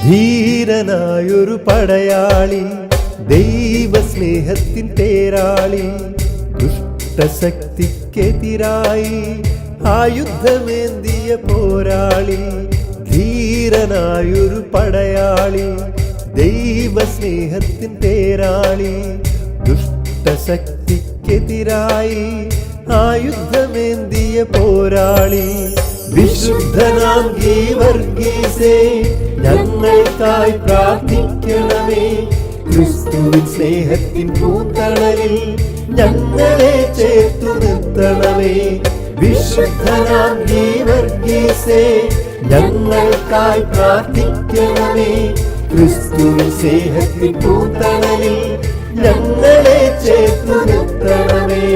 ധീരനായൊരു പടയാളി, ദൈവസ്നേഹത്തിൻ തേരാളി, ദുഷ്ടശക്തിക്കെതിരായി ആയുധമേന്തിയ പോരാളി. ധീരനായൊരു പടയാളി, ദൈവസ്നേഹത്തിൻ തേരാളി, ദുഷ്ടശക്തിക്കെതിരായി ആയുധമേന്തിയ പോരാളി. വിശുദ്ധനാം ഗീവർഗീസേ, ഞങ്ങൾക്കായി പ്രാർത്ഥിക്കണമേ. ക്രിസ്തുവിൻ സ്നേഹത്തിൻ പൂത്തണലിൽ ഞങ്ങളെ ചേർത്തു നിർത്തണമേ. വിശുദ്ധനാം ഗീവർഗീസേ, ഞങ്ങൾക്കായി പ്രാർത്ഥിക്കണമേ. ക്രിസ്തുവിൻ സ്നേഹത്തിൻ പൂത്തണലിൽ ഞങ്ങളെ ചേർത്തു നിർത്തണമേ.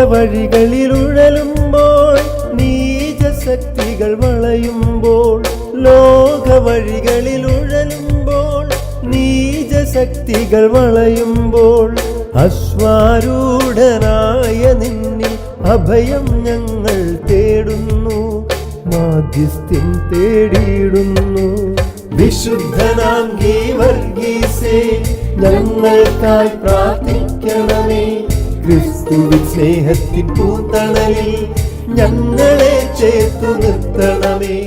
വഴികളിൽ ഉഴലുമ്പോൾ, നീചശക്തികൾ വളയുമ്പോൾ, ലോക വഴികളിൽ ഉഴലുമ്പോൾ, നീചശക്തികൾ വളയുമ്പോൾ, അശ്വാരൂഢനായ നിന്നിൽ അഭയം ഞങ്ങൾ തേടുന്നു, മാധ്യസ്ഥ്യം തേടിയിടുന്നു. വിശുദ്ധനാം ഗീവർഗീസേ, ഞങ്ങൾക്കായി പ്രാർത്ഥിക്കണമേ. ക്രിസ്തുവിൻ സ്നേഹത്തിൻ പൂത്തണലിൽ ഞങ്ങളെ ചേർത്തു നിർത്തണമേ.